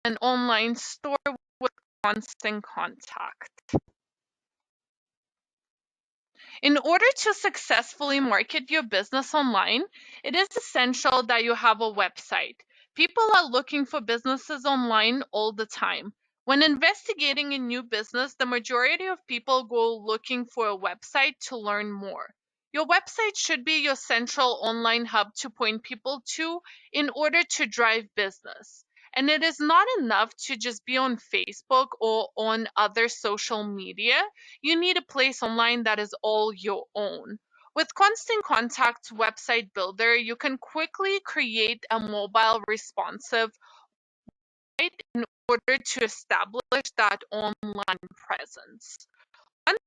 an online store with constant contact. In order to successfully market your business online, it is essential that you have a website. People are looking for businesses online all the time. When investigating a new business, the majority of people go looking for a website to learn more. Your website should be your central online hub to point people to in order to drive business. And it is not enough to just be on Facebook or on other social media. You need a place online that is all your own. With Constant Contact Website Builder, you can quickly create a mobile responsive site in order to establish that online presence. Once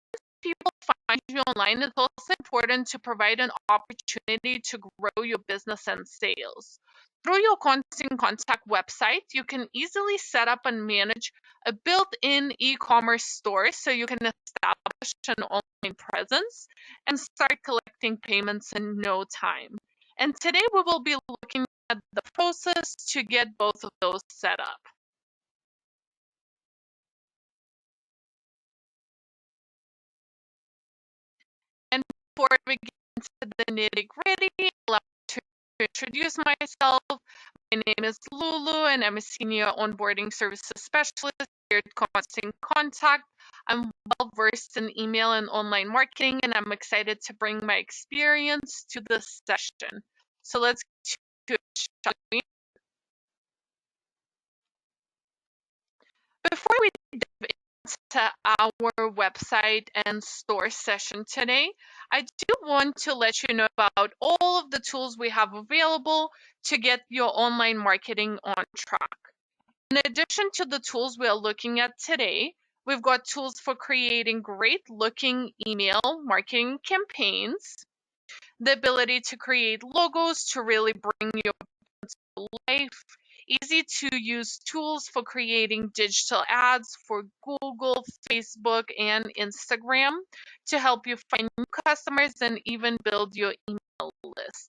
people find you online, it's also important to provide an opportunity to grow your business and sales. Through your Constant Contact website, you can easily set up and manage a built-in e-commerce store so you can establish an online presence and start collecting payments in no time. And today we will be looking at the process to get both of those set up. And before we get into the nitty-gritty, I'd like to introduce myself. My name is Lulu, and I'm a senior onboarding services specialist here at Constant Contact. I'm well versed in email and online marketing, and I'm excited to bring my experience to this session. So let's get to it, shall we? Before we dive into our website and store session today, I do want to let you know about all of the tools we have available to get your online marketing on track. In addition to the tools we are looking at today, we've got tools for creating great looking email marketing campaigns, the ability to create logos to really bring your business to life, easy to use tools for creating digital ads for Google, Facebook, and Instagram to help you find new customers and even build your email list.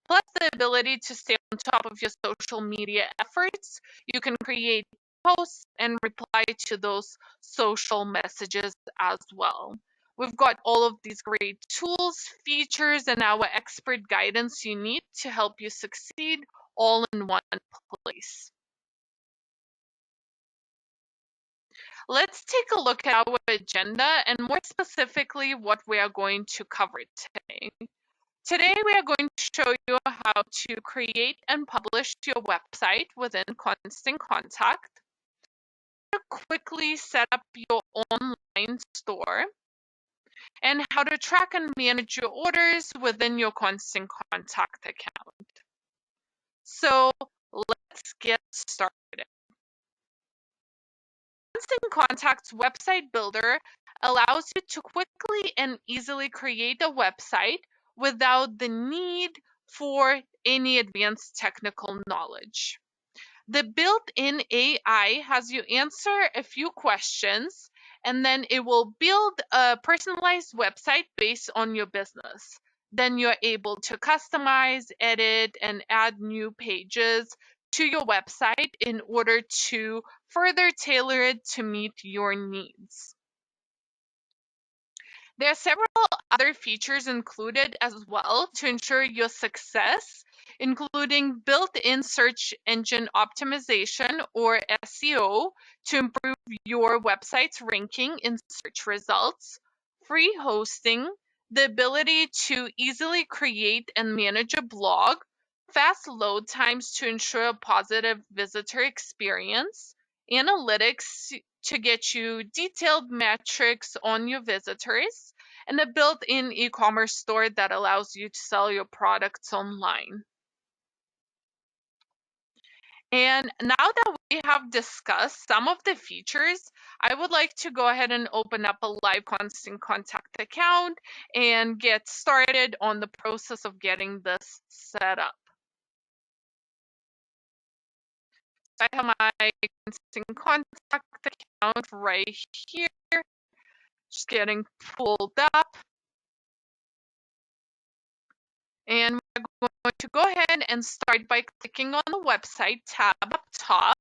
Plus, the ability to stay on top of your social media efforts. You can create posts and reply to those social messages as well. We've got all of these great tools, features, and our expert guidance you need to help you succeed all in one place. Let's take a look at our agenda and more specifically what we are going to cover today. Today, we are going to show you how to create and publish your website within Constant Contact, how to quickly set up your online store, and how to track and manage your orders within your Constant Contact account. So let's get started. Constant Contact's website builder allows you to quickly and easily create a website without the need for any advanced technical knowledge. The built-in AI has you answer a few questions and then it will build a personalized website based on your business. Then you're able to customize, edit, and add new pages to your website in order to further tailor it to meet your needs. There are several other features included as well to ensure your success, including built-in search engine optimization or SEO to improve your website's ranking in search results, free hosting, the ability to easily create and manage a blog, fast load times to ensure a positive visitor experience, analytics to get you detailed metrics on your visitors, and a built-in e-commerce store that allows you to sell your products online. And now that we have discussed some of the features, I would like to go ahead and open up a live Constant Contact account and get started on the process of getting this set up. I have my Constant Contact account right here, just getting pulled up. And we're going to go ahead and start by clicking on the website tab up top.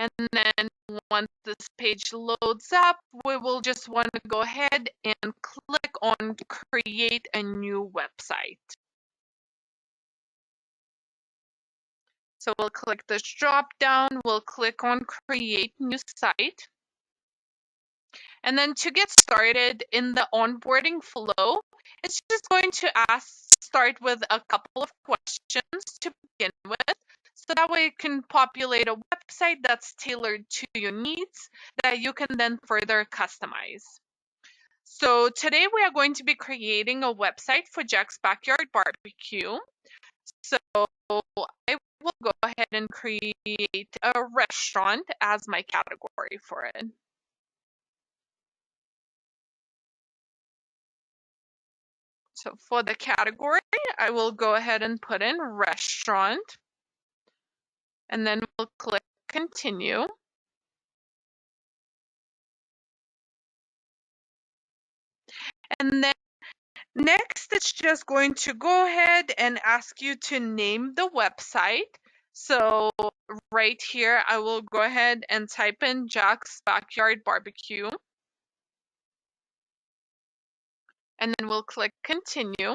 And then once this page loads up, we will just want to go ahead and click on create a new website. So we'll click this drop down, we'll click on create new site. And then to get started in the onboarding flow, it's just going to start with a couple of questions to begin with. So that way it can populate a website that's tailored to your needs that you can then further customize. So today we are going to be creating a website for Jack's Backyard Barbecue. So I will go ahead and create a restaurant as my category for it. So for the category, I will go ahead and put in restaurant, and then we'll click continue. And then next, it's just going to go ahead and ask you to name the website. So right here, I will go ahead and type in Jack's Backyard Barbecue. And then we'll click continue.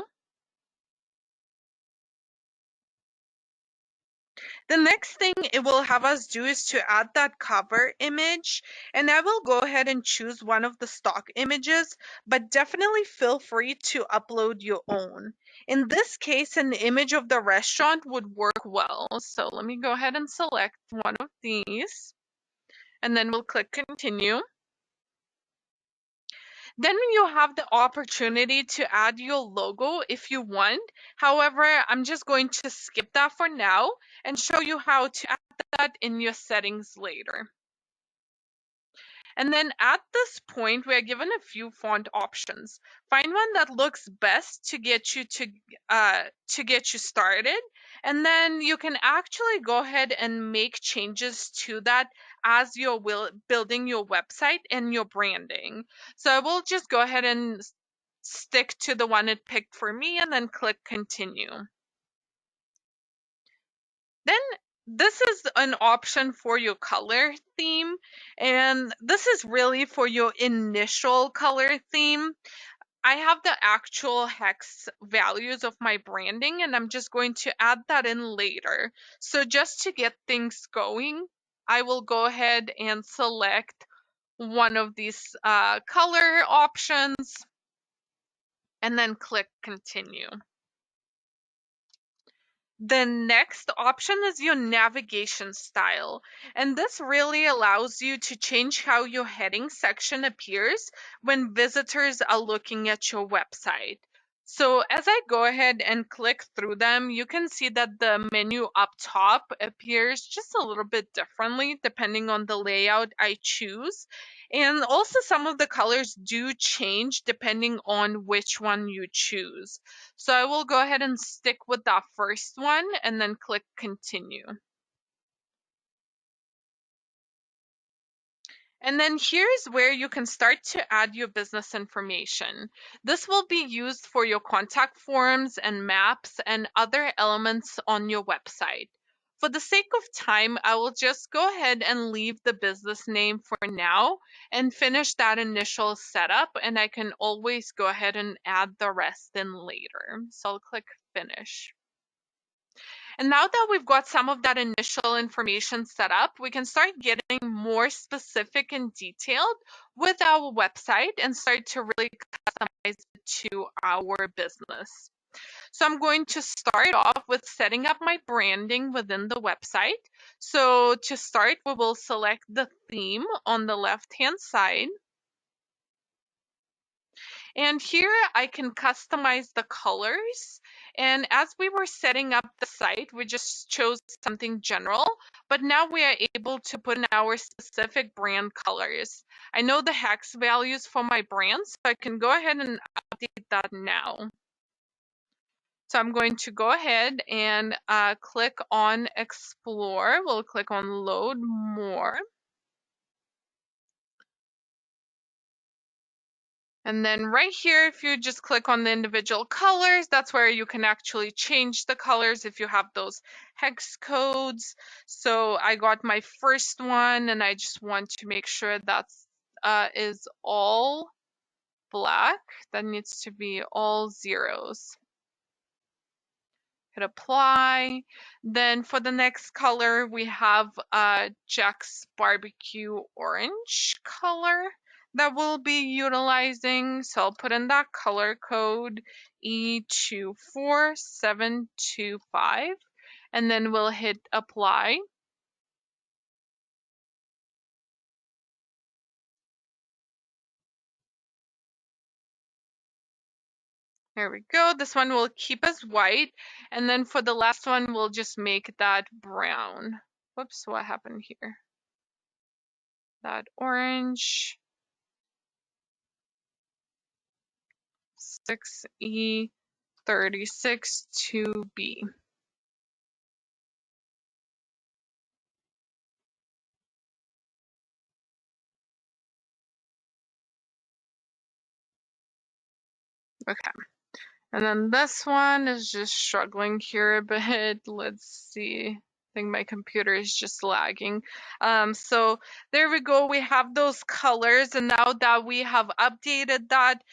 The next thing it will have us do is to add that cover image, and I will go ahead and choose one of the stock images, but definitely feel free to upload your own. In this case, an image of the restaurant would work well. So let me go ahead and select one of these, and then we'll click continue. Then you have the opportunity to add your logo if you want. However, I'm just going to skip that for now and show you how to add that in your settings later. And then at this point, we are given a few font options. Find one that looks best to get you started, and then you can actually go ahead and make changes to that as you're building your website and your branding. So I will just go ahead and stick to the one it picked for me, and then click continue. Then this is an option for your color theme, and this is really for your initial color theme. I have the actual hex values of my branding, and I'm just going to add that in later. So just to get things going, I will go ahead and select one of these color options and then click continue. The next option is your navigation style, and this really allows you to change how your heading section appears when visitors are looking at your website. So as I go ahead and click through them, you can see that the menu up top appears just a little bit differently depending on the layout I choose. And also some of the colors do change depending on which one you choose. So I will go ahead and stick with that first one and then click continue. And then here's where you can start to add your business information. This will be used for your contact forms and maps and other elements on your website. For the sake of time, I will just go ahead and leave the business name for now and finish that initial setup, and I can always go ahead and add the rest in later. So I'll click finish. And now that we've got some of that initial information set up, we can start getting more specific and detailed with our website and start to really customize it to our business. So I'm going to start off with setting up my branding within the website. So to start, we will select the theme on the left-hand side. And here I can customize the colors. And as we were setting up the site, we just chose something general, but now we are able to put in our specific brand colors. I know the hex values for my brand, so I can go ahead and update that now. So I'm going to go ahead and click on Explore. We'll click on Load More. And then right here, if you just click on the individual colors, that's where you can actually change the colors if you have those hex codes. So I got my first one, and I just want to make sure that's is all black. That needs to be all zeros. Hit apply. Then for the next color, we have Jack's Barbecue Orange color that we'll be utilizing. So I'll put in that color code E24725, and then we'll hit apply. There we go. This one will keep as white. And then for the last one, we'll just make that brown. Whoops, what happened here? That orange. 6E36 2B. Okay. And then this one is just struggling here a bit. Let's see. I think my computer is just lagging. So there we go. We have those colors, and now that we have updated that,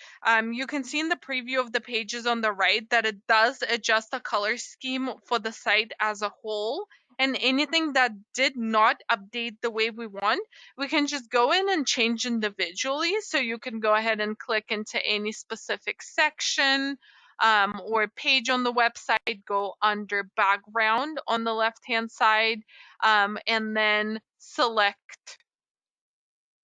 you can see in the preview of the pages on the right that it does adjust the color scheme for the site as a whole. And anything that did not update the way we want, we can just go in and change individually. So you can go ahead and click into any specific section or page on the website, go under background on the left hand side, and then select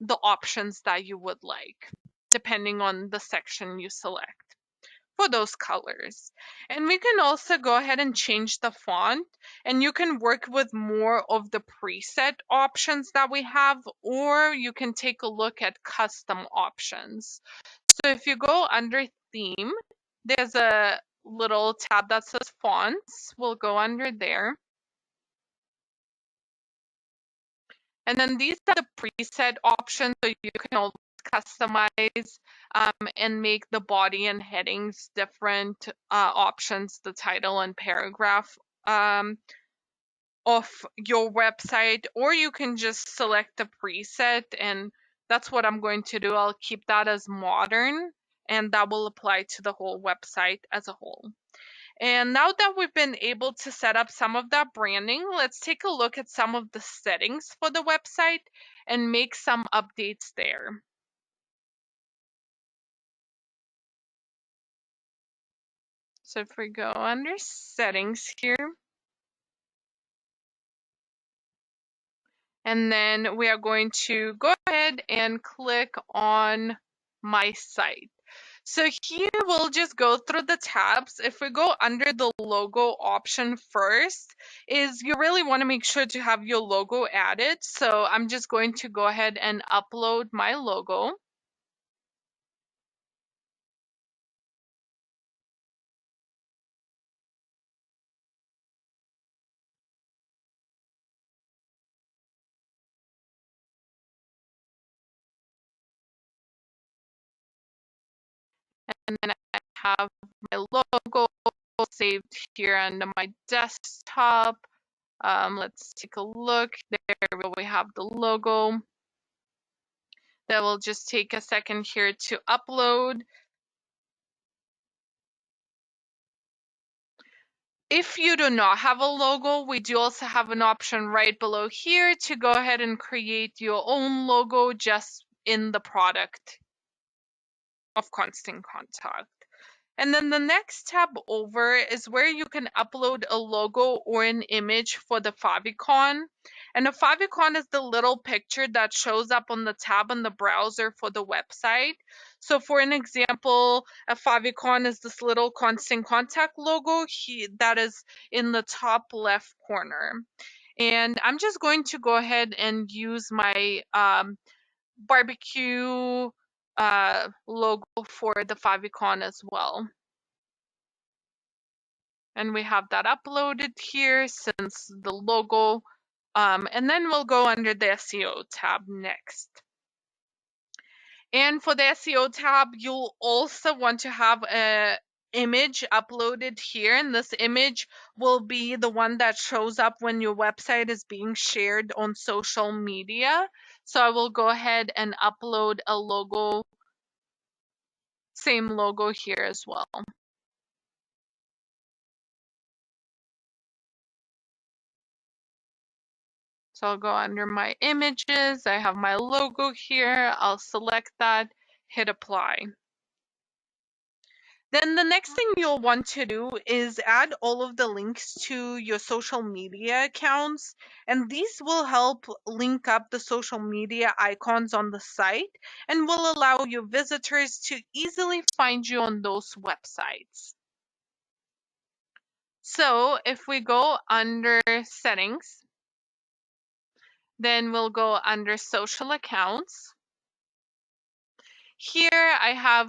the options that you would like, depending on the section you select for those colors. And we can also go ahead and change the font, and you can work with more of the preset options that we have, or you can take a look at custom options. So if you go under theme, there's a little tab that says fonts. We'll go under there. And then these are the preset options, so you can always customize and make the body and headings different options, the title and paragraph of your website, or you can just select the preset, and that's what I'm going to do. I'll keep that as modern, and that will apply to the whole website as a whole. And now that we've been able to set up some of that branding, let's take a look at some of the settings for the website and make some updates there. So if we go under settings here, and then we are going to go ahead and click on my site. So here we'll just go through the tabs. If we go under the logo option first, is you really want to make sure to have your logo added. So I'm just going to go ahead and upload my logo. And then I have my logo saved here under my desktop. Let's take a look. There we have the logo. That will just take a second here to upload. If you do not have a logo, we do also have an option right below here to go ahead and create your own logo just in the product of Constant Contact. And then the next tab over is where you can upload a logo or an image for the Favicon. And a Favicon is the little picture that shows up on the tab on the browser for the website. So for an example, a Favicon is this little Constant Contact logo that is in the top left corner. And I'm just going to go ahead and use my barbecue logo for the Favicon as well. And we have that uploaded here since the logo. And then we'll go under the SEO tab next. And for the SEO tab, you'll also want to have a image uploaded here, and this image will be the one that shows up when your website is being shared on social media. So I will go ahead and upload a logo, same logo here as well. So I'll go under my images. I have my logo here. I'll select that, hit apply. Then the next thing you'll want to do is add all of the links to your social media accounts. And these will help link up the social media icons on the site and will allow your visitors to easily find you on those websites. So if we go under settings, then we'll go under social accounts. Here I have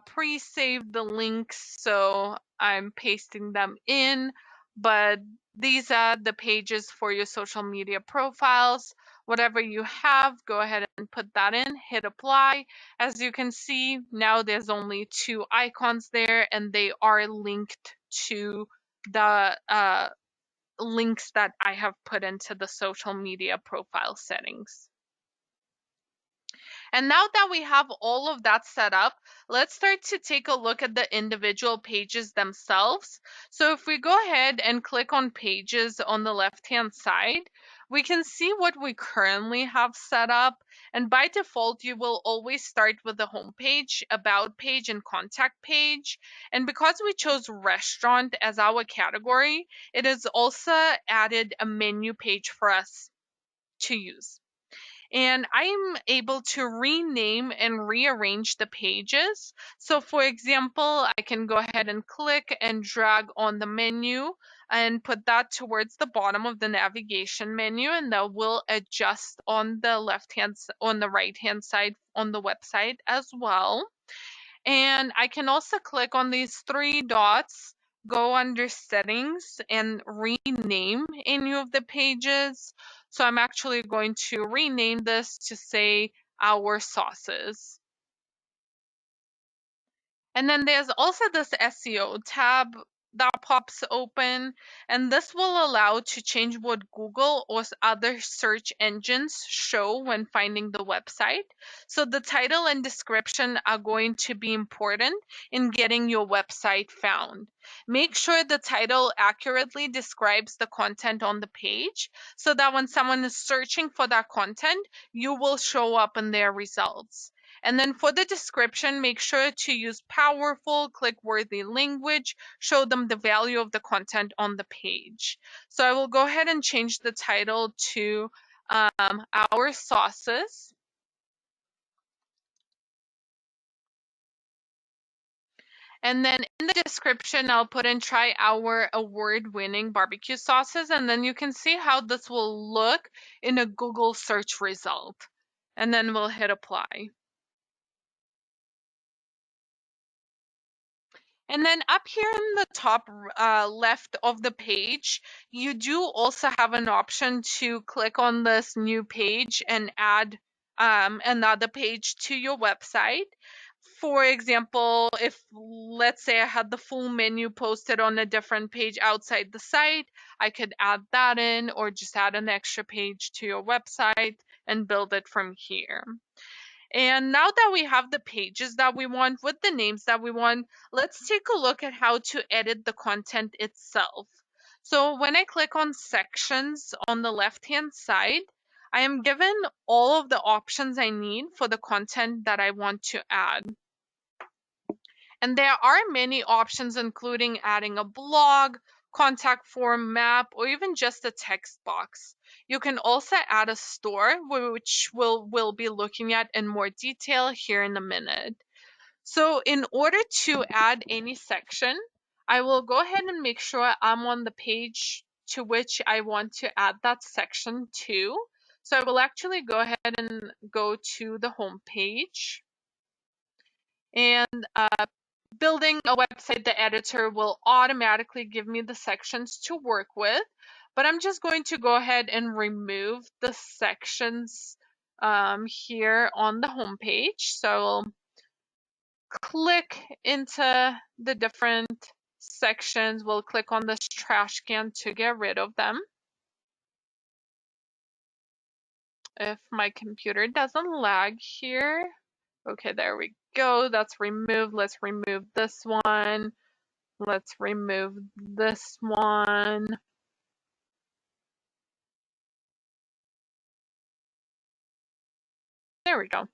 pre-saved the links, so I'm pasting them in, but these are the pages for your social media profiles. Whatever you have, go ahead and put that in, hit apply. As you can see, now there's only 2 icons there, and they are linked to the links that I have put into the social media profile settings. And now that we have all of that set up, let's start to take a look at the individual pages themselves. So if we go ahead and click on pages on the left-hand side, we can see what we currently have set up. And by default, you will always start with the home page, about page, and contact page. And because we chose restaurant as our category, it has also added a menu page for us to use. And I'm able to rename and rearrange the pages. So for example, I can go ahead and click and drag on the menu and put that towards the bottom of the navigation menu, and that will adjust on the on the right hand side on the website as well. And I can also click on these 3 dots, go under settings, and rename any of the pages. So I'm actually going to rename this to say our sauces. And then there's also this SEO tab that pops open, and this will allow to change what Google or other search engines show when finding the website. So the title and description are going to be important in getting your website found. Make sure the title accurately describes the content on the page so that when someone is searching for that content, you will show up in their results. And then for the description, make sure to use powerful, click-worthy language. Show them the value of the content on the page. So I will go ahead and change the title to Our Sauces. And then in the description, I'll put in try our award-winning barbecue sauces. And then you can see how this will look in a Google search result. And then we'll hit apply. And then up here in the top left of the page, you do also have an option to click on this new page and add another page to your website. For example, if let's say I had the full menu posted on a different page outside the site, I could add that in or just add an extra page to your website and build it from here. And now that we have the pages that we want with the names that we want, let's take a look at how to edit the content itself. So when I click on sections on the left-hand side, I am given all of the options I need for the content that I want to add. And there are many options, including adding a blog, contact form, map, or even just a text box. You can also add a store, which we'll be looking at in more detail here in a minute. So in order to add any section, I will go ahead and make sure I'm on the page to which I want to add that section to. So I will actually go ahead and go to the home page. And building a website, the editor will automatically give me the sections to work with, but I'm just going to go ahead and remove the sections here on the home page. So I'll click into the different sections. We'll click on this trash can to get rid of them. If my computer doesn't lag here. Okay, there we go. That's removed. Let's remove this one. Let's remove this one. There we go.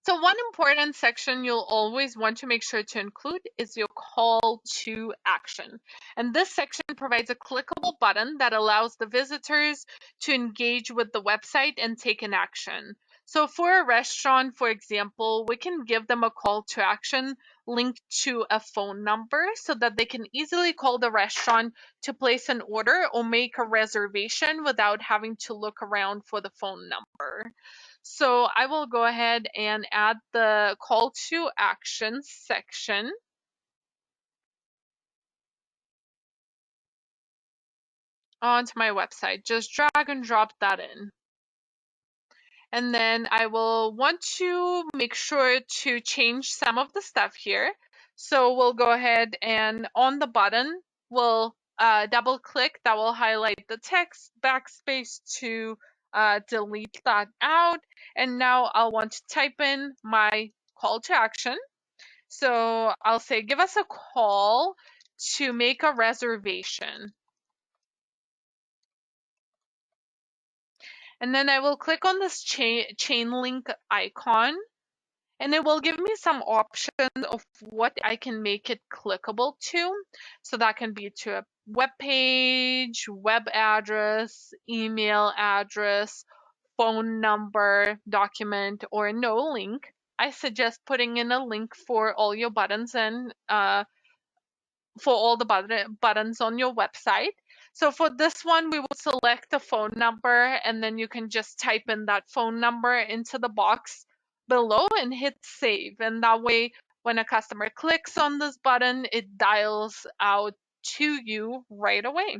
So one important section you'll always want to make sure to include is your call to action. And this section provides a clickable button that allows the visitors to engage with the website and take an action. So for a restaurant, for example, we can give them a call to action linked to a phone number so that they can easily call the restaurant to place an order or make a reservation without having to look around for the phone number. So I will go ahead and add the call to action section. Onto my website. Just drag and drop that in. And then I will want to make sure to change some of the stuff here. So we'll go ahead and on the button, we'll double click. That will highlight the text, backspace to delete that out. And now I'll want to type in my call to action. So I'll say, give us a call to make a reservation. And then I will click on this chain link icon, and it will give me some options of what I can make it clickable to. So that can be to a web page, web address, email address, phone number, document, or no link. I suggest putting in a link for all your buttons and for all the buttons on your website. So for this one, we will select the phone number, and then you can just type in that phone number into the box below and hit save. And that way, when a customer clicks on this button, it dials out to you right away.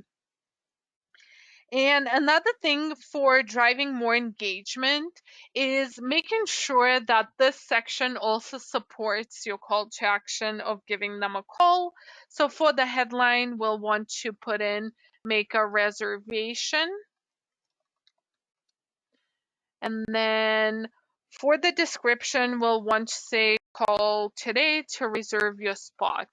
And another thing for driving more engagement is making sure that this section also supports your call to action of giving them a call. So for the headline, we'll want to put in make a reservation. And then for the description, we'll want to say call today to reserve your spot.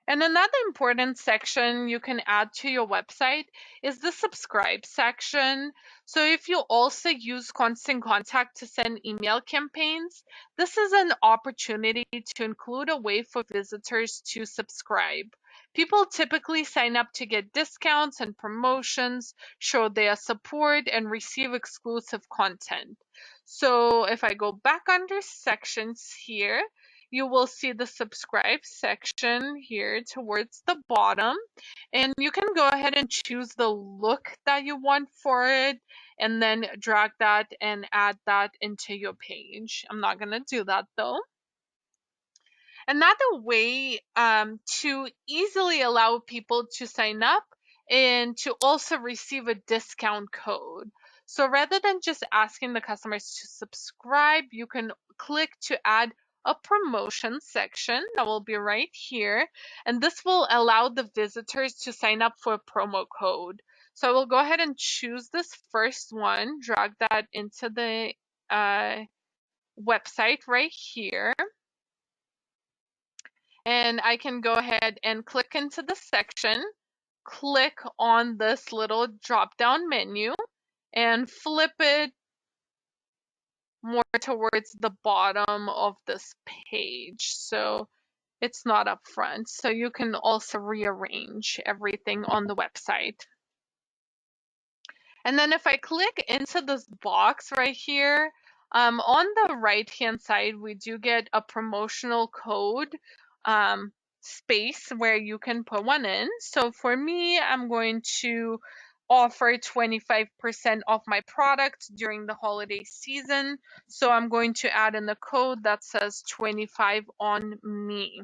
And another important section you can add to your website is the subscribe section. So if you also use Constant Contact to send email campaigns, this is an opportunity to include a way for visitors to subscribe. People typically sign up to get discounts and promotions, show their support, and receive exclusive content. So if I go back under sections here, you will see the subscribe section here towards the bottom, and you can go ahead and choose the look that you want for it and then drag that and add that into your page. I'm not going to do that though. Another way to easily allow people to sign up and to also receive a discount code. So rather than just asking the customers to subscribe, you can click to add a promotion section that will be right here. And this will allow the visitors to sign up for a promo code. So I will go ahead and choose this first one, drag that into the website right here. And I can go ahead and click into the section, click on this little drop down menu and flip it more towards the bottom of this page. So it's not up front. So you can also rearrange everything on the website. And then if I click into this box right here, on the right-hand side, we do get a promotional code space where you can put one in. So for me, I'm going to offer 25% off my product during the holiday season. So I'm going to add in the code that says 25 on me.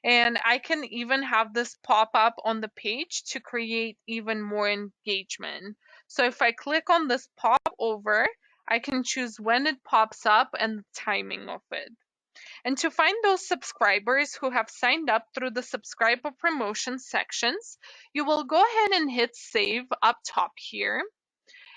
And I can even have this pop up on the page to create even more engagement. So if I click on this pop over, I can choose when it pops up and the timing of it. And to find those subscribers who have signed up through the subscribe or promotion sections, you will go ahead and hit save up top here.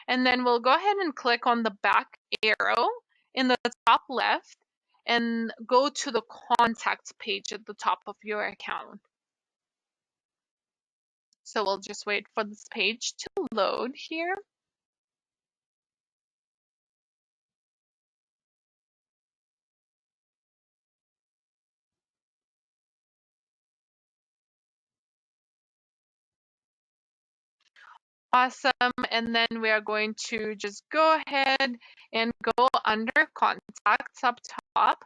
And then we'll go ahead and click on the back arrow in the top left and go to the contact page at the top of your account. So we'll just wait for this page to load here. Awesome. And then we are going to just go ahead and go under contacts up top.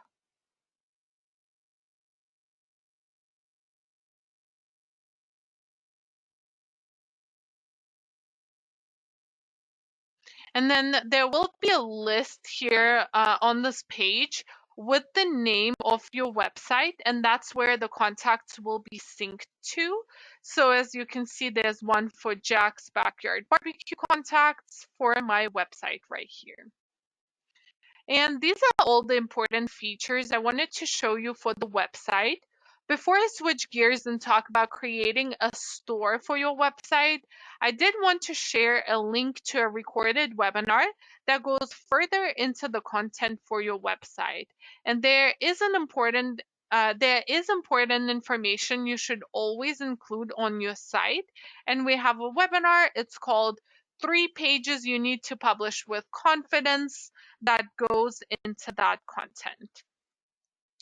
And then there will be a list here on this page with the name of your website, and that's where the contacts will be synced to. So as you can see, there's one for Jack's Backyard Barbecue contacts for my website right here. And these are all the important features I wanted to show you for the website. Before I switch gears and talk about creating a store for your website, I did want to share a link to a recorded webinar that goes further into the content for your website. And there is important information you should always include on your site. And we have a webinar. It's called 3 pages you need to publish with confidence, that goes into that content.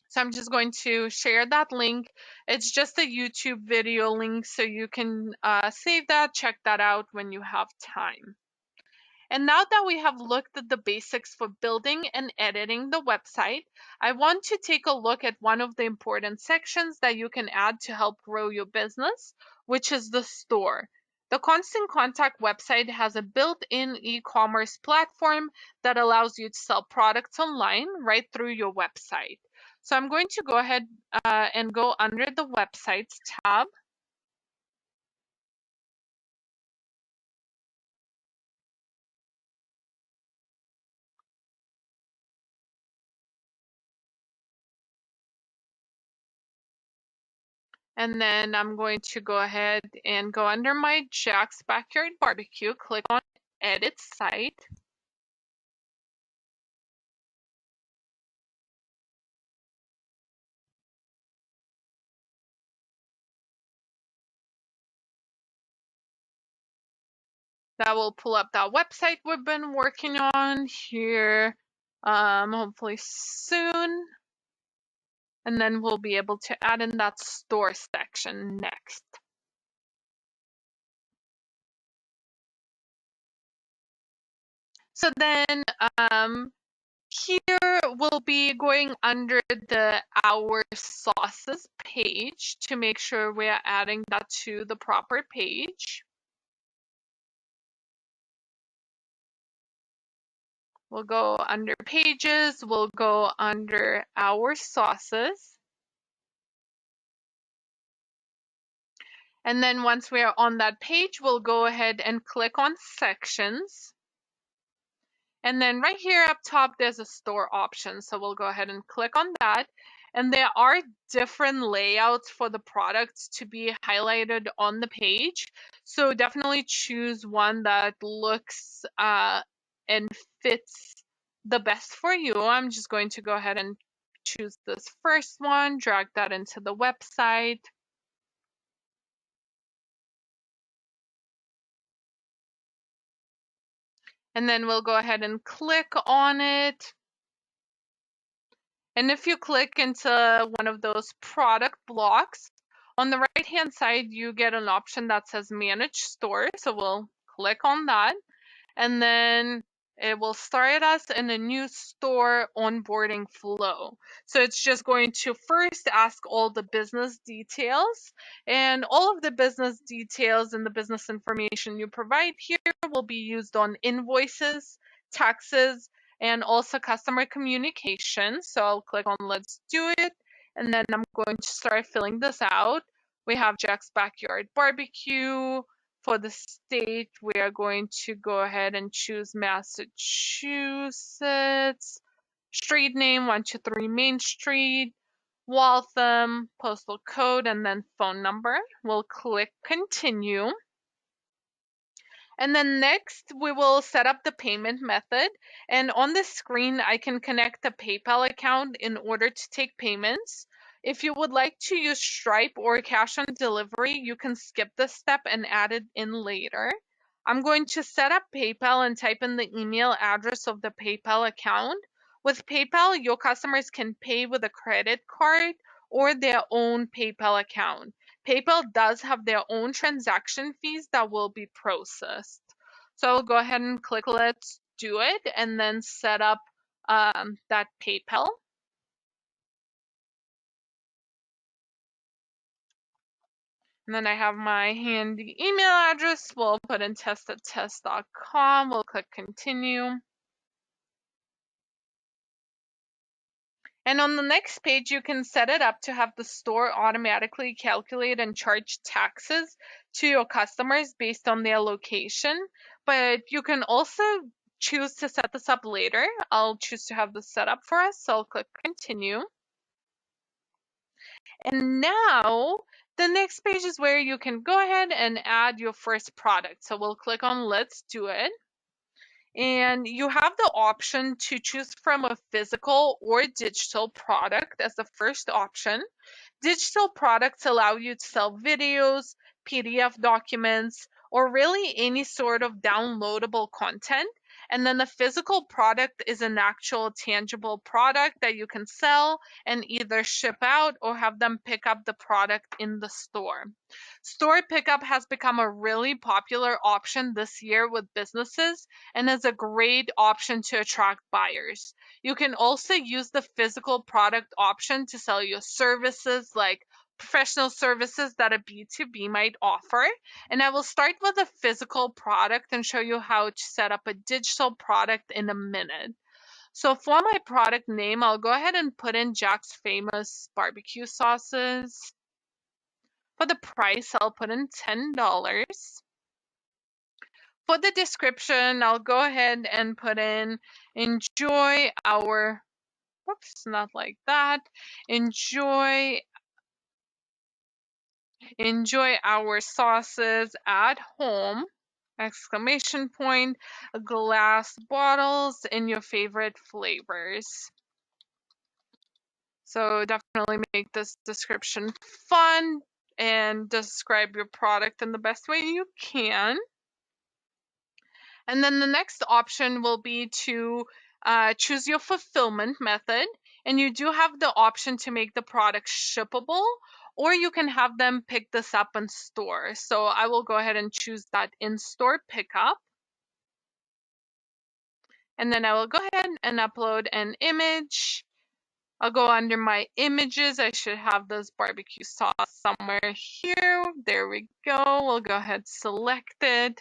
So I'm just going to share that link. It's just a YouTube video link, so you can save that, check that out when you have time. And now that we have looked at the basics for building and editing the website, I want to take a look at one of the important sections that you can add to help grow your business, which is the store. The Constant Contact website has a built-in e-commerce platform that allows you to sell products online right through your website. So I'm going to go ahead and go under the Websites tab. And then I'm going to go ahead and go under my Jack's Backyard Barbecue, click on Edit Site. That will pull up that website we've been working on here, hopefully soon. And then we'll be able to add in that store section next. So then here we'll be going under the Our Sauces page to make sure we're adding that to the proper page. We'll go under Pages, we'll go under Our Sauces. And then once we are on that page, we'll go ahead and click on Sections. And then right here up top, there's a store option. So we'll go ahead and click on that. And there are different layouts for the products to be highlighted on the page. So definitely choose one that looks and fits the best for you. I'm just going to go ahead and choose this first one, drag that into the website. And then we'll go ahead and click on it. And if you click into one of those product blocks, on the right-hand side, you get an option that says Manage Store. So we'll click on that. And then it will start us in a new store onboarding flow. So it's just going to first ask all the business details, and all of the business details and the business information you provide here will be used on invoices, taxes, and also customer communication. So I'll click on Let's Do It. And then I'm going to start filling this out. We have Jack's Backyard Barbecue. For the state, we are going to go ahead and choose Massachusetts. Street name, 123 Main Street. Waltham, postal code, and then phone number. We'll click continue. And then next, we will set up the payment method. And on the screen, I can connect a PayPal account in order to take payments. If you would like to use Stripe or cash on delivery, you can skip this step and add it in later. I'm going to set up PayPal and type in the email address of the PayPal account. With PayPal, your customers can pay with a credit card or their own PayPal account. PayPal does have their own transaction fees that will be processed. So I'll go ahead and click let's do it and then set up that PayPal. And then I have my handy email address. We'll put in test@test.com. We'll click continue. And on the next page, you can set it up to have the store automatically calculate and charge taxes to your customers based on their location. But you can also choose to set this up later. I'll choose to have this set up for us. So I'll click continue. And now the next page is where you can go ahead and add your first product. So we'll click on let's do it. And you have the option to choose from a physical or digital product as the first option. Digital products allow you to sell videos, PDF documents, or really any sort of downloadable content. And then the physical product is an actual tangible product that you can sell and either ship out or have them pick up the product in the store. Store pickup has become a really popular option this year with businesses and is a great option to attract buyers. You can also use the physical product option to sell your services like professional services that a B2B might offer. And I will start with a physical product and show you how to set up a digital product in a minute. So for my product name, I'll go ahead and put in Jack's Famous Barbecue Sauces. For the price, I'll put in $10. For the description, I'll go ahead and put in enjoy our, whoops, not like that. Enjoy our sauces at home, exclamation point, glass bottles in your favorite flavors. So definitely make this description fun and describe your product in the best way you can. And then the next option will be to choose your fulfillment method. And you do have the option to make the product shippable, or you can have them pick this up in store. So I will go ahead and choose that in-store pickup. And then I will go ahead and upload an image. I'll go under my images. I should have this barbecue sauce somewhere here. There we go. We'll go ahead, select it.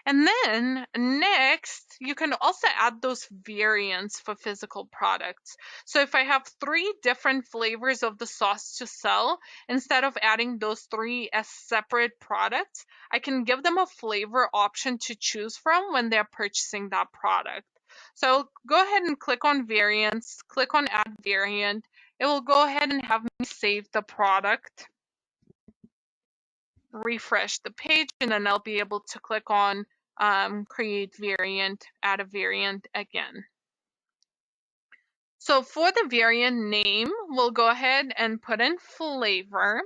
And then next, you can also add those variants for physical products. So if I have 3 different flavors of the sauce to sell, instead of adding those 3 as separate products, I can give them a flavor option to choose from when they're purchasing that product. So go ahead and click on variants, click on add variant. It will go ahead and have me save the product, refresh the page, and then I'll be able to click on create variant, add a variant again. So for the variant name, we'll go ahead and put in flavor.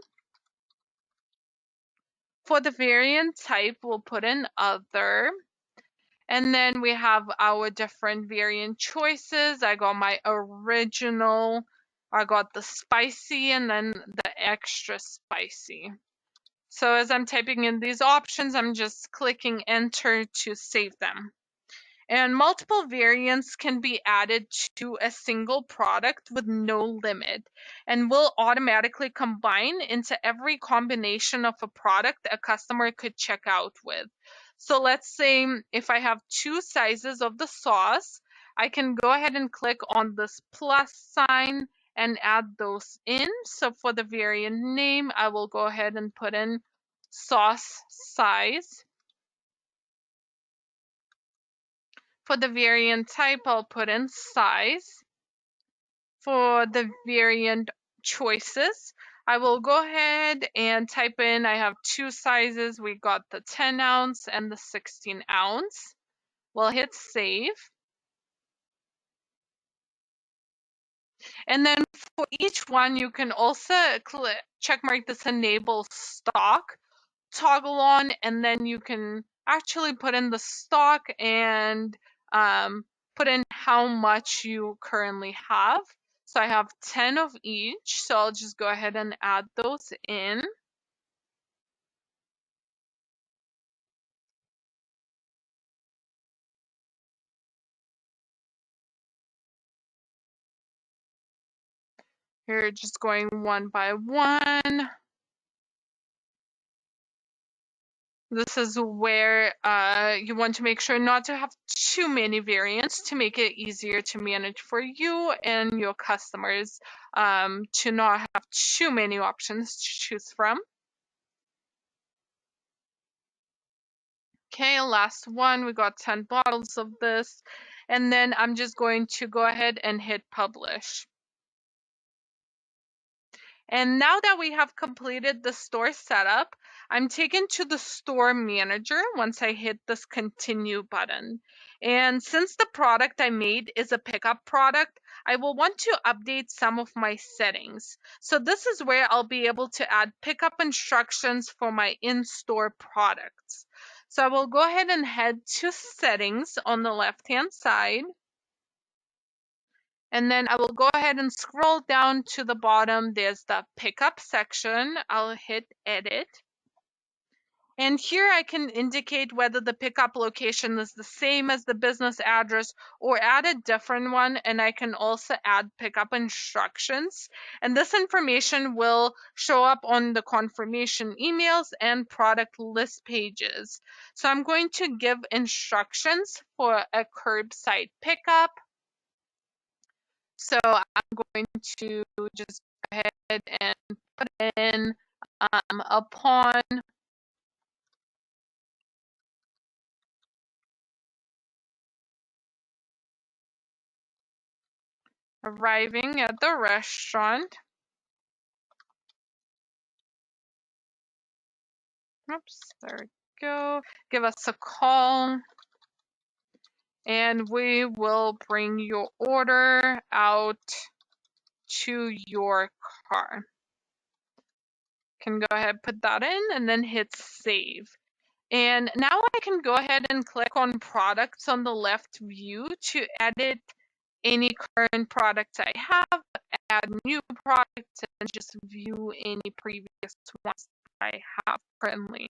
For the variant type, we'll put in other. And then we have our different variant choices. I got my original, I got the spicy, and then the extra spicy. So as I'm typing in these options, I'm just clicking enter to save them. And multiple variants can be added to a single product with no limit and will automatically combine into every combination of a product a customer could check out with. So let's say if I have 2 sizes of the sauce, I can go ahead and click on this plus sign and add those in. So for the variant name, I will go ahead and put in sauce size. For the variant type, I'll put in size. For the variant choices, I will go ahead and type in, I have two sizes. We got the 10 ounce and the 16 ounce. We'll hit save. And then for each one, you can also check mark this enable stock, toggle on, and then you can actually put in the stock and put in how much you currently have. So I have 10 of each, so I'll just go ahead and add those in. Here, just going one by one. This is where you want to make sure not to have too many variants to make it easier to manage for you and your customers, to not have too many options to choose from. Okay, last one, we got 10 bottles of this. And then I'm just going to go ahead and hit publish. And now that we have completed the store setup, I'm taken to the store manager once I hit this continue button. And since the product I made is a pickup product, I will want to update some of my settings. So this is where I'll be able to add pickup instructions for my in-store products. So I will go ahead and head to settings on the left-hand side. And then I will go ahead and scroll down to the bottom. There's the pickup section. I'll hit edit. And here I can indicate whether the pickup location is the same as the business address or add a different one. And I can also add pickup instructions. And this information will show up on the confirmation emails and product list pages. So I'm going to give instructions for a curbside pickup. So I'm going to just go ahead and put in upon arriving at the restaurant. Oops, there we go. Give us a call and we will bring your order out to your car. Can go ahead, put that in and then hit save. And now I can go ahead and click on products on the left view to edit any current products I have, add new products, and just view any previous ones I have currently.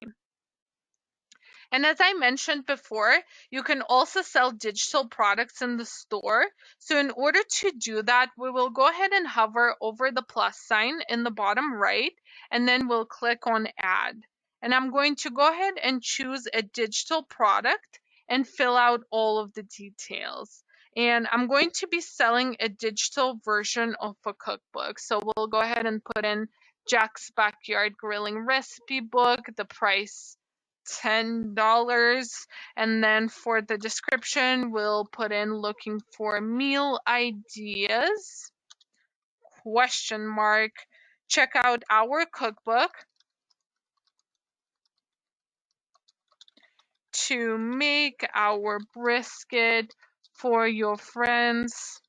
And as I mentioned before, you can also sell digital products in the store. So in order to do that, we will go ahead and hover over the plus sign in the bottom right, and then we'll click on add. And I'm going to go ahead and choose a digital product and fill out all of the details. And I'm going to be selling a digital version of a cookbook. So we'll go ahead and put in Jack's Backyard Grilling Recipe Book, the price $10. And then for the description, we'll put in looking for meal ideas, question mark. Check out our cookbook to make our brisket for your friends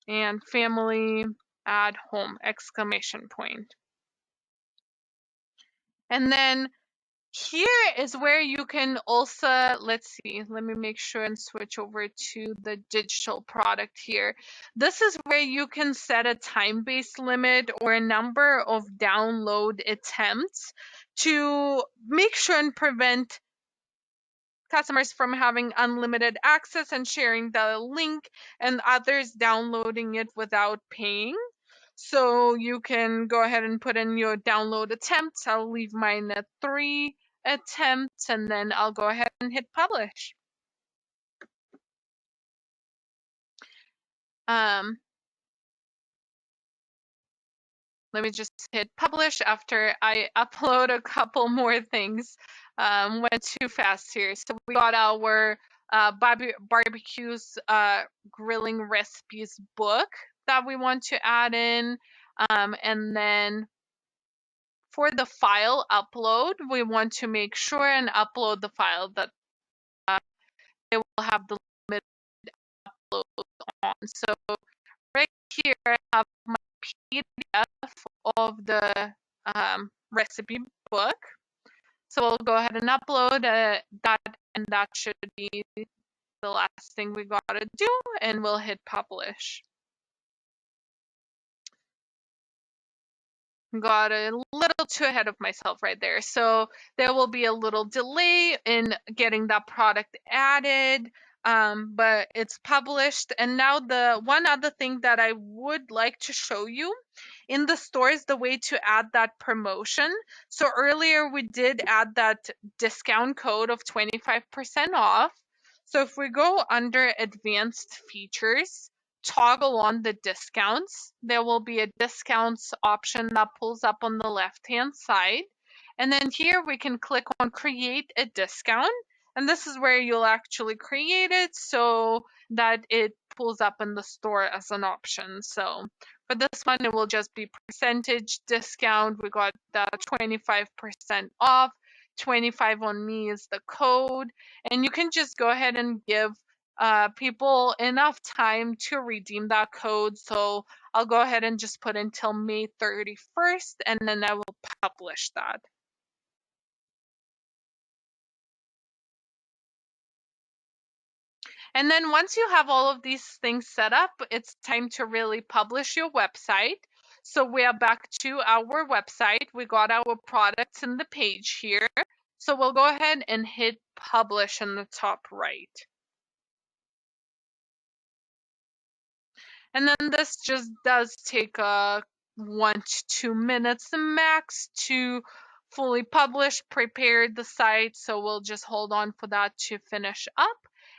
and family at home, exclamation point. And then here is where you can also, let's see, let me make sure and switch over to the digital product here. This is where you can set a time-based limit or a number of download attempts to make sure and prevent customers from having unlimited access and sharing the link and others downloading it without paying. So you can go ahead and put in your download attempts. I'll leave mine at 3 attempts and then I'll go ahead and hit publish. Let me just hit publish after I upload a couple more things. Went too fast here. So we got our barbecues, grilling recipes book that we want to add in. And then for the file upload, we want to make sure and upload the file that it will have the limit upload on. So right here, I have my PDF of the recipe book. So we'll go ahead and upload that, and that should be the last thing we gotta do, and we'll hit publish. Got a little too ahead of myself right there. So there will be a little delay in getting that product added, but it's published. And now the one other thing that I would like to show you in the store is the way to add that promotion. So earlier we did add that discount code of 25% off. So if we go under advanced features, toggle on the discounts, there will be a discounts option that pulls up on the left hand side. And then here we can click on create a discount. And this is where you'll actually create it so that it pulls up in the store as an option. So for this one, it will just be percentage discount. We got the 25% off. 25 on me is the code. And you can just go ahead and give people enough time to redeem that code. So I'll go ahead and just put until May 31st, and then I will publish that. And then once you have all of these things set up, it's time to really publish your website. So we are back to our website. We got our products in the page here. So we'll go ahead and hit publish in the top right. And then this just does take 1 to 2 minutes max to fully publish, prepare the site. So we'll just hold on for that to finish up.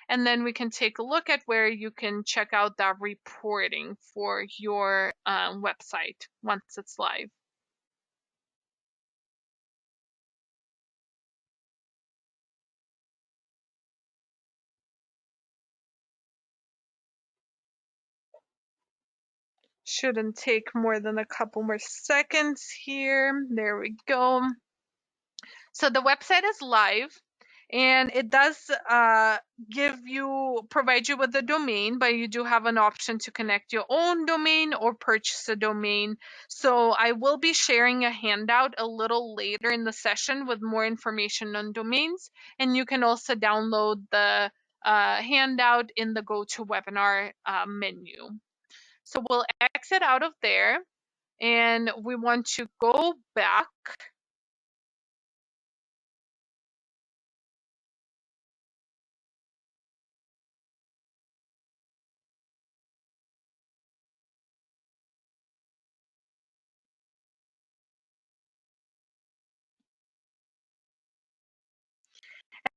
And then we can take a look at where you can check out that reporting for your website once it's live. Shouldn't take more than a couple more seconds here. There we go. So the website is live, and it does provide you with a domain, but you do have an option to connect your own domain or purchase a domain. So I will be sharing a handout a little later in the session with more information on domains, and you can also download the handout in the GoToWebinar menu. So we'll exit out of there, and we want to go back.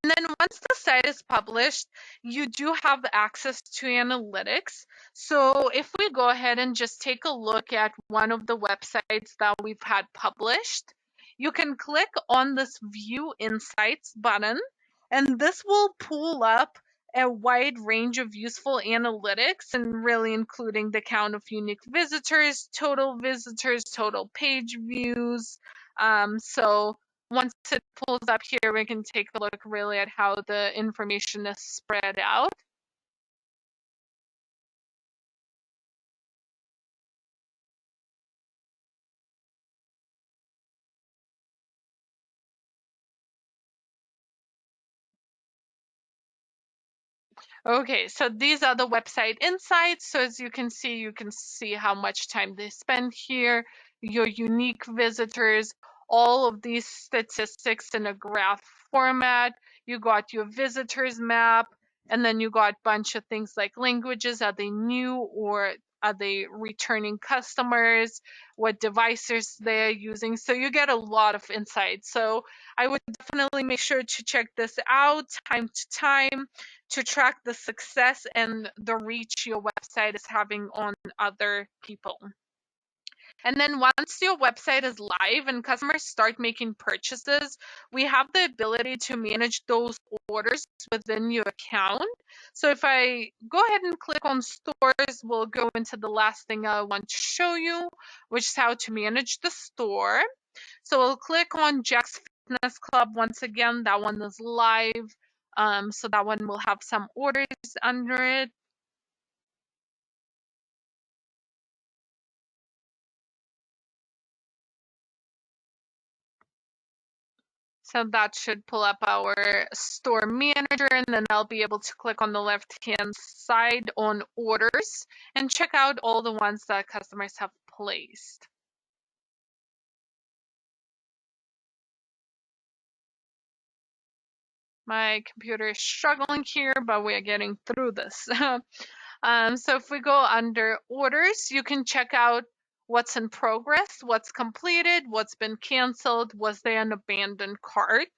And then once the site is published, you do have access to analytics. So if we go ahead and just take a look at one of the websites that we've had published, you can click on this View Insights button, and this will pull up a wide range of useful analytics, and really including the count of unique visitors, total page views. So once it pulls up here, we can take a look really at how the information is spread out. Okay, so these are the website insights. So as you can see how much time they spend here, your unique visitors, all of these statistics in a graph format. You got your visitors map, And then you got a bunch of things like languages. Are they new or are they returning customers? What devices they're using? So you get a lot of insight. So I would definitely make sure to check this out time to time to track the success and the reach your website is having on other people. And then once your website is live and customers start making purchases, we have the ability to manage those orders within your account. So if I go ahead and click on stores, we'll go into the last thing I want to show you, which is how to manage the store. So we'll click on Jack's Fitness Club. Once again, that one is live. So that one will have some orders under it. So that should pull up our store manager, and then I'll be able to click on the left-hand side on orders and check out all the ones that customers have placed. My computer is struggling here, but we're getting through this. So if we go under orders, you can check out what's in progress, what's completed, what's been canceled, was there an abandoned cart.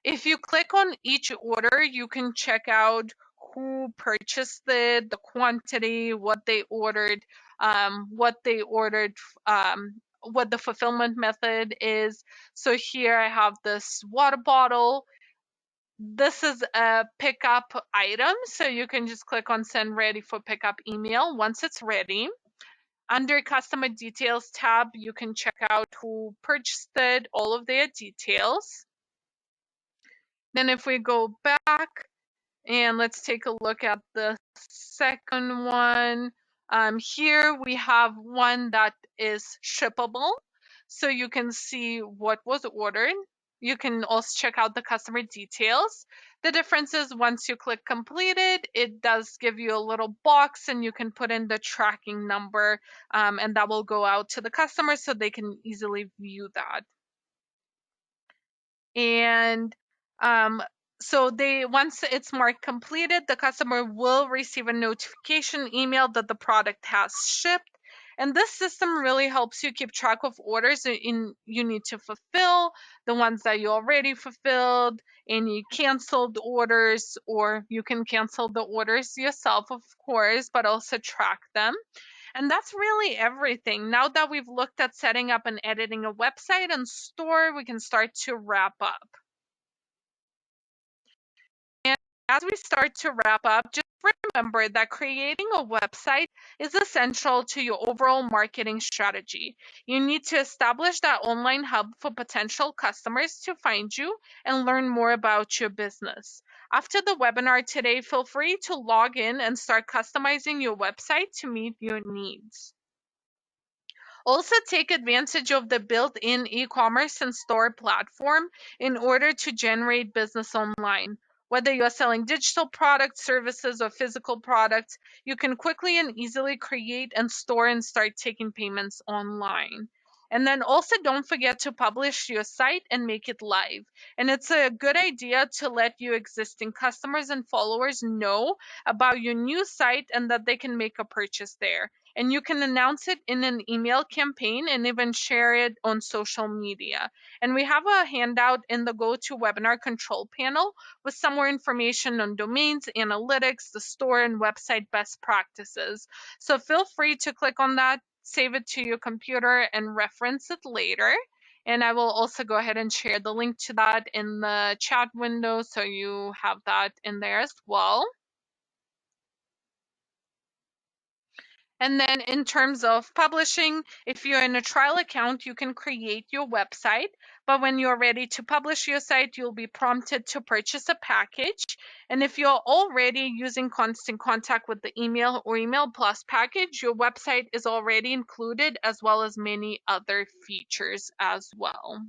If you click on each order, you can check out who purchased it, the quantity, what they ordered, what they ordered, what the fulfillment method is. So here I have this water bottle. This is a pickup item, so you can just click on send ready for pickup email once it's ready. Under customer details tab, you can check out who purchased it, all of their details. Then if we go back and let's take a look at the second one. Here we have one that is shippable. So you can see what was ordered. You can also check out the customer details. The difference is once you click completed, it does give you a little box and you can put in the tracking number, and that will go out to the customer so they can easily view that. And so they once it's marked completed, the customer will receive a notification email that the product has shipped. And this system really helps you keep track of orders you need to fulfill, the ones that you already fulfilled, any canceled orders, or you can cancel the orders yourself, of course, but also track them. And that's really everything. Now that we've looked at setting up and editing a website and store, we can start to wrap up. And as we start to wrap up, just remember that creating a website is essential to your overall marketing strategy. You need to establish that online hub for potential customers to find you and learn more about your business. After the webinar today, feel free to log in and start customizing your website to meet your needs. Also, take advantage of the built-in e-commerce and store platform in order to generate business online. Whether you're selling digital products, services, or physical products, you can quickly and easily create and store and start taking payments online. And then also don't forget to publish your site and make it live. And it's a good idea to let your existing customers and followers know about your new site and that they can make a purchase there. And you can announce it in an email campaign and even share it on social media. And we have a handout in the GoToWebinar control panel with some more information on domains, analytics, the store, and website best practices. So feel free to click on that, save it to your computer, and reference it later. And I will also go ahead and share the link to that in the chat window so you have that in there as well. And then in terms of publishing, if you're in a trial account, you can create your website. But when you're ready to publish your site, you'll be prompted to purchase a package. And if you're already using Constant Contact with the email or Email Plus package, your website is already included as well as many other features as well.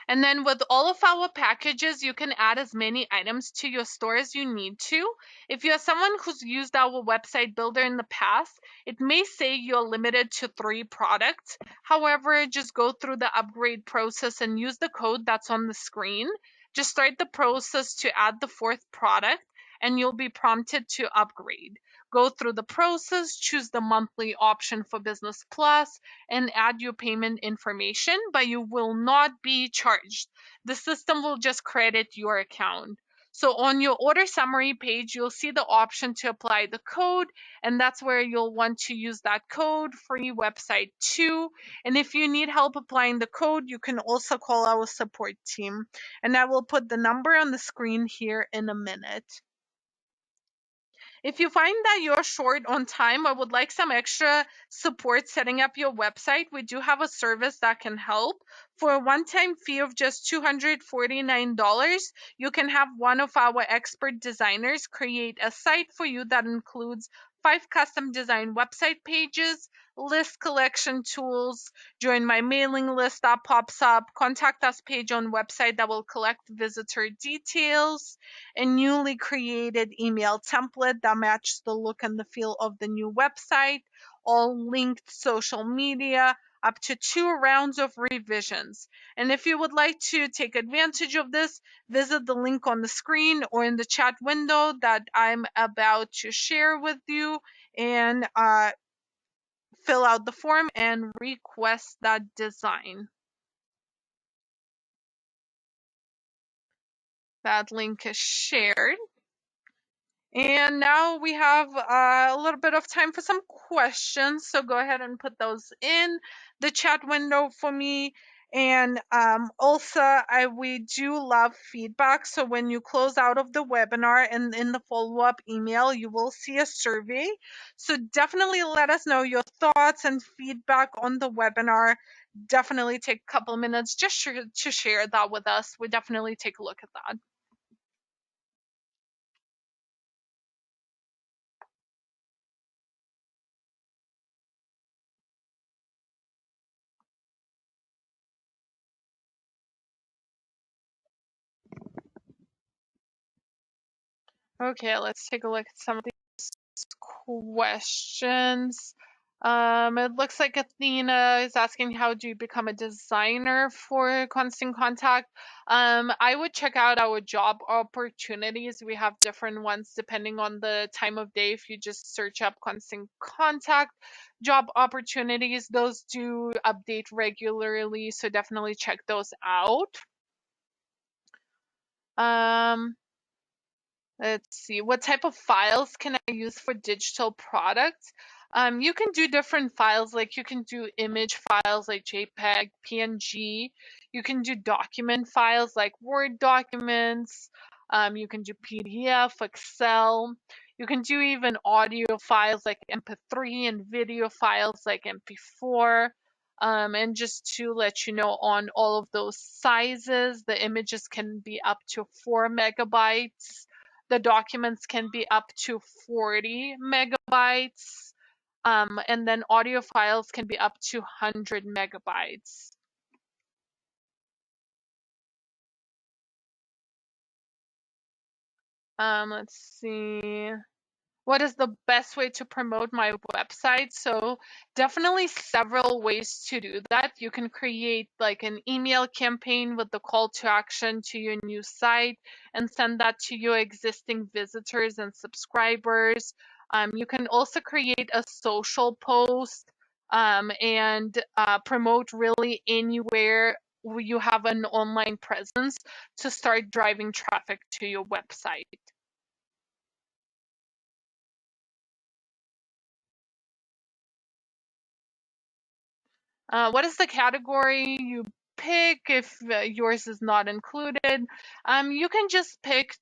And then with all of our packages, you can add as many items to your store as you need to. If you're someone who's used our website builder in the past, it may say you're limited to 3 products. However, just go through the upgrade process and use the code that's on the screen. Just start the process to add the 4th product, and you'll be prompted to upgrade. Go through the process, choose the monthly option for Business Plus, and add your payment information, but you will not be charged. The system will just credit your account. So on your order summary page, you'll see the option to apply the code, and that's where you'll want to use that code, free website 2. And if you need help applying the code, you can also call our support team. And I will put the number on the screen here in a minute. If you find that you're short on time or would like some extra support setting up your website, we do have a service that can help. For a one-time fee of just $249, you can have one of our expert designers create a site for you that includes 5 custom design website pages, list collection tools, join my mailing list that pops up, contact us page on website that will collect visitor details, a newly created email template that matches the look and the feel of the new website, all linked social media, up to 2 rounds of revisions. And if you would like to take advantage of this, visit the link on the screen or in the chat window that I'm about to share with you, and fill out the form and request that design. That link is shared. And now we have a little bit of time for some questions. So go ahead and put those in the chat window for me. And also, we do love feedback. So when you close out of the webinar and in the follow-up email, you will see a survey. So definitely let us know your thoughts and feedback on the webinar. Definitely take a couple minutes just to share that with us. We definitely take a look at that. Okay, let's take a look at some of these questions. It looks like Athena is asking, how do you become a designer for Constant Contact? I would check out our job opportunities. We have different ones depending on the time of day. If you just search up Constant Contact job opportunities, those do update regularly, so definitely check those out. Let's see, what type of files can I use for digital products? You can do different files, like you can do image files like JPEG, PNG. You can do document files like Word documents. You can do PDF, Excel. You can do even audio files like MP3 and video files like MP4. And just to let you know, on all of those sizes, the images can be up to 4 megabytes. The documents can be up to 40 megabytes, and then audio files can be up to 100 megabytes. Let's see. What is the best way to promote my website? So definitely several ways to do that. You can create like an email campaign with the call to action to your new site and send that to your existing visitors and subscribers. You can also create a social post, and promote really anywhere where you have an online presence to start driving traffic to your website. What is the category you pick if yours is not included? You can just pick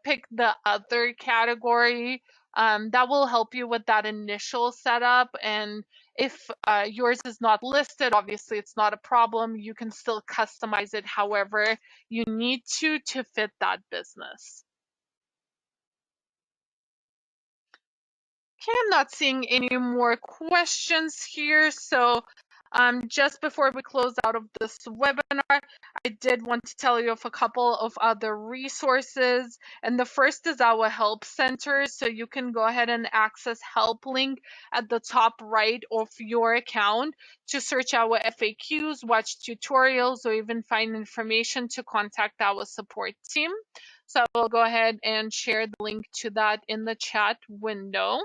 pick the other category. That will help you with that initial setup. And if yours is not listed, obviously it's not a problem. You can still customize it however you need to fit that business. Okay, I'm not seeing any more questions here, so Just before we close out of this webinar, I did want to tell you of a couple of other resources. And the first is our help center. So you can go ahead and access help link at the top right of your account to search our FAQs, watch tutorials, or even find information to contact our support team. So I will go ahead and share the link to that in the chat window.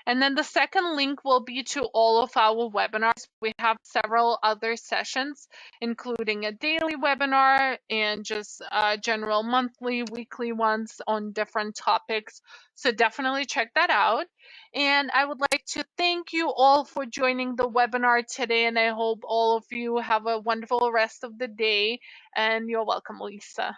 And then the second link will be to all of our webinars. We have several other sessions, including a daily webinar and just general monthly, weekly ones on different topics. So definitely check that out. And I would like to thank you all for joining the webinar today. And I hope all of you have a wonderful rest of the day. And you're welcome, Lisa.